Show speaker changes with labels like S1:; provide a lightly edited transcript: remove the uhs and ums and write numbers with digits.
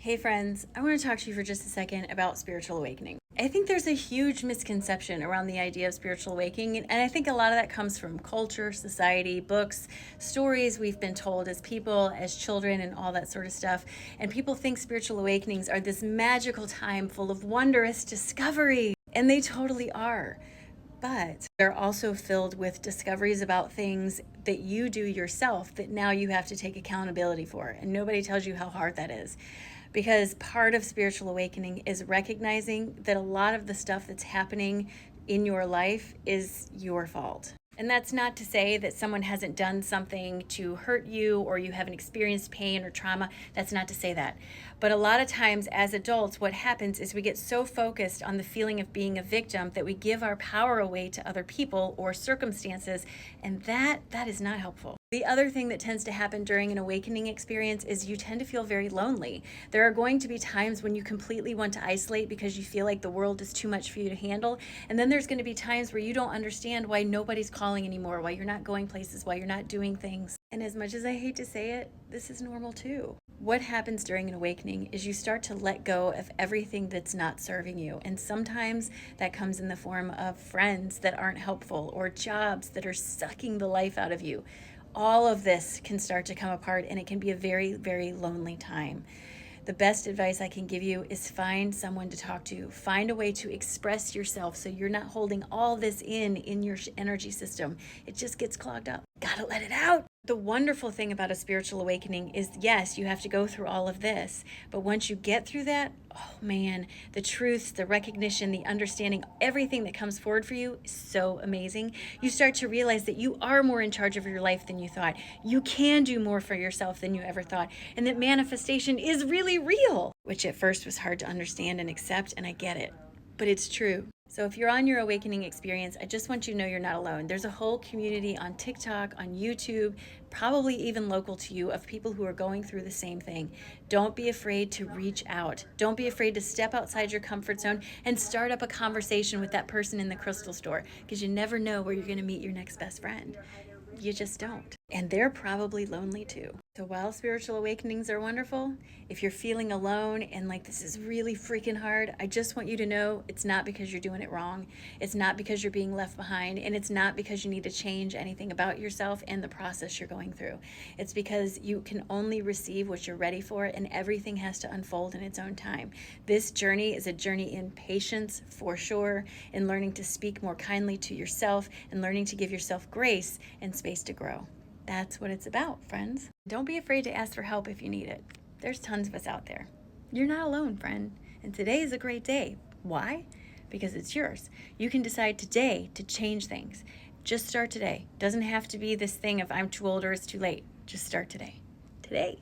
S1: Hey friends, I want to talk to you for just a second about spiritual awakening. I think there's a huge misconception around the idea of spiritual awakening, and I think a lot of that comes from culture, society, books, stories we've been told as people, as children, and all that sort of stuff. And people think spiritual awakenings are this magical time full of wondrous discovery, and they totally are. But they're also filled with discoveries about things that you do yourself that now you have to take accountability for. And nobody tells you how hard that is. Because part of spiritual awakening is recognizing that a lot of the stuff that's happening in your life is your fault. And that's not to say that someone hasn't done something to hurt you or you haven't experienced pain or trauma. That's not to say that. But a lot of times as adults, what happens is we get so focused on the feeling of being a victim that we give our power away to other people or circumstances, and that is not helpful. The other thing that tends to happen during an awakening experience is you tend to feel very lonely. There are going to be times when you completely want to isolate because you feel like the world is too much for you to handle. And then there's going to be times where you don't understand why nobody's calling anymore, why you're not going places, why you're not doing things. And as much as I hate to say it, this is normal too. What happens during an awakening is you start to let go of everything that's not serving you. And sometimes that comes in the form of friends that aren't helpful or jobs that are sucking the life out of you. All of this can start to come apart, and it can be a very, very lonely time. The best advice I can give you is find someone to talk to. Find a way to express yourself so you're not holding all this in your energy system. It just gets clogged up. Gotta let it out. The wonderful thing about a spiritual awakening is, yes, you have to go through all of this, but once you get through that, oh man, the truths, the recognition, the understanding, everything that comes forward for you is so amazing. You start to realize that you are more in charge of your life than you thought. You can do more for yourself than you ever thought, and that manifestation is really real, which at first was hard to understand and accept, and I get it, but it's true. So if you're on your awakening experience, I just want you to know you're not alone. There's a whole community on TikTok, on YouTube, probably even local to you, of people who are going through the same thing. Don't be afraid to reach out. Don't be afraid to step outside your comfort zone and start up a conversation with that person in the crystal store, because you never know where you're going to meet your next best friend. You just don't. And they're probably lonely too. So while spiritual awakenings are wonderful, if you're feeling alone and like this is really freaking hard, I just want you to know it's not because you're doing it wrong. It's not because you're being left behind, and it's not because you need to change anything about yourself and the process you're going through. It's because you can only receive what you're ready for, and everything has to unfold in its own time. This journey is a journey in patience for sure, in learning to speak more kindly to yourself and learning to give yourself grace and space to grow. That's what it's about, friends. Don't be afraid to ask for help if you need it. There's tons of us out there. You're not alone, friend. And today is a great day. Why? Because it's yours. You can decide today to change things. Just start today. Doesn't have to be this thing of I'm too old or it's too late. Just start today. Today.